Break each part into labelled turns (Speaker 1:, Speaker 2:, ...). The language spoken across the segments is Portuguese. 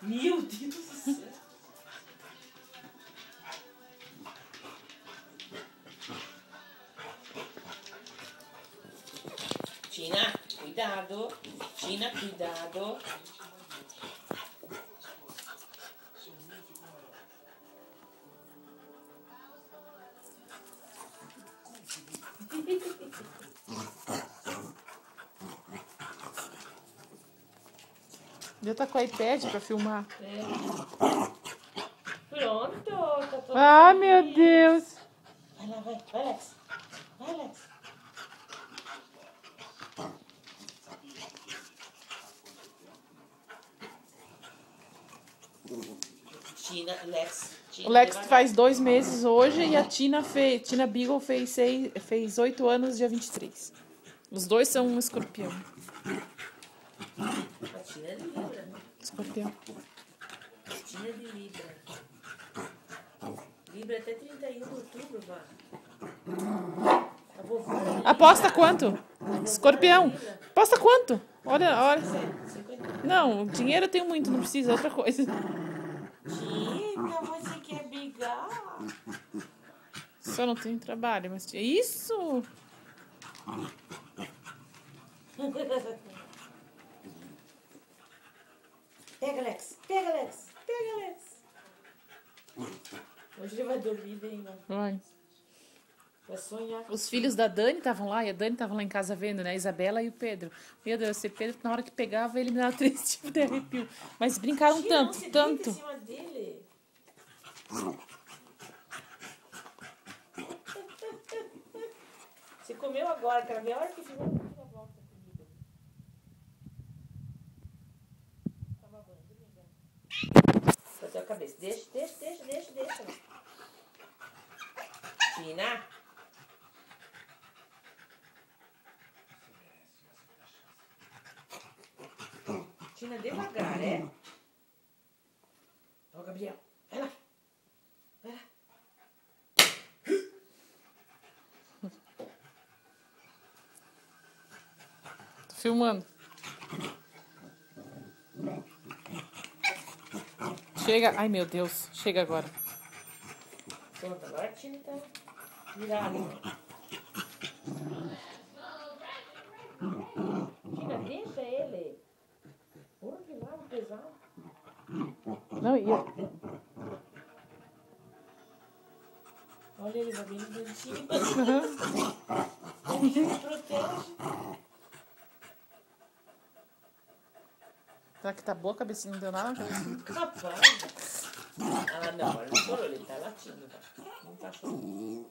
Speaker 1: Meu Deus do céu. Tina, cuidado. Tina, cuidado.
Speaker 2: Já tá com o iPad pra filmar.
Speaker 1: É. Pronto, tá todo
Speaker 2: Ah,
Speaker 1: feliz.
Speaker 2: meu Deus.
Speaker 1: Vai lá, vai, Alex. Vai, Alex. Tina, Lex. Tina,
Speaker 2: O Lex
Speaker 1: devagar.
Speaker 2: faz 2 meses hoje e a Tina Beagle fez 8 anos dia 23. Os dois são um escorpião.
Speaker 1: A Tina é de Libra.
Speaker 2: Escorpião.
Speaker 1: Tina é de Libra. Libra até 31 de outubro, vá. A vovó é de Libra.
Speaker 2: Aposta quanto?
Speaker 1: A vovó
Speaker 2: Escorpião.
Speaker 1: é de Libra.
Speaker 2: Aposta quanto? Olha.
Speaker 1: 50.
Speaker 2: Não, dinheiro eu tenho muito, não precisa, é outra coisa.
Speaker 1: Tina, você quer brigar?
Speaker 2: Só não tenho trabalho, mas... Isso!
Speaker 1: Pega, Alex. Pega, Alex. Pega, Alex. Hoje ele vai dormir bem, né?
Speaker 2: Vai.
Speaker 1: Vai sonhar.
Speaker 2: Os filhos da Dani estavam lá, e a Dani estava lá em casa vendo, né? A Isabela e o Pedro. Meu Deus, esse Pedro, na hora que pegava, ele me dava 3 tipos de arrepio. Mas brincaram
Speaker 1: Tina, não
Speaker 2: tanto,
Speaker 1: se
Speaker 2: tanto.
Speaker 1: deita em cima dele. Você comeu agora, quero ver a hora que ficou a volta comigo. Tá babando, amiga. Bateu a cabeça. Deixa. Tina. Tina, devagar, é? Ó, Gabriel. Vai lá. Vai lá.
Speaker 2: Tô filmando. Chega. Ai, meu Deus. Chega agora.
Speaker 1: Pronto, agora a Tina tá virada. Tina, deixa ele. Onde lá, o pesado?
Speaker 2: Não ia.
Speaker 1: Olha, ele vai bem no dentinho. Ele se protege.
Speaker 2: Será que tá boa a cabecinha? Não deu nada na cabecinha?
Speaker 1: Rapaz. Ah, não, ele não chorou, ele tá latindo. Tá? Não tá chorando.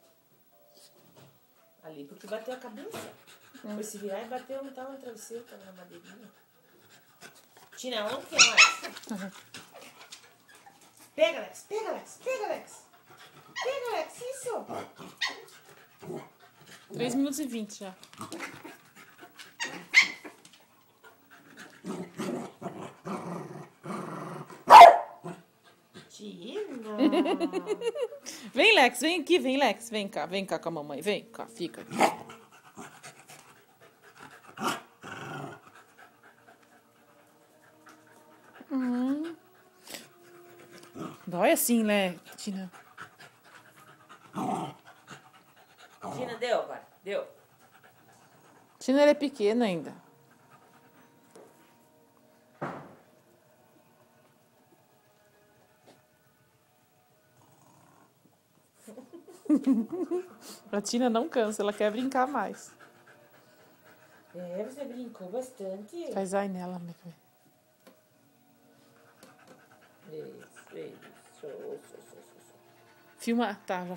Speaker 1: Ali, porque bateu a cabeça. Foi se virar e bateu, não tava no travesseiro, tava na madeirinha. Tina, onde que é mais? Pega, Alex, pega, Alex, pega, Alex. Pega, Alex, isso.
Speaker 2: 3 minutos e 20 já.
Speaker 1: Tina.
Speaker 2: Vem, Lex, vem aqui, vem, Lex. Vem cá com a mamãe. Vem cá, fica. Dói assim, né, Tina?
Speaker 1: Tina, deu agora, deu.
Speaker 2: Tina, ela é pequena ainda. A Tina não cansa, ela quer brincar mais.
Speaker 1: É, você brincou bastante.
Speaker 2: Faz ai nela, amiga.
Speaker 1: Isso.
Speaker 2: Filma, tá, já.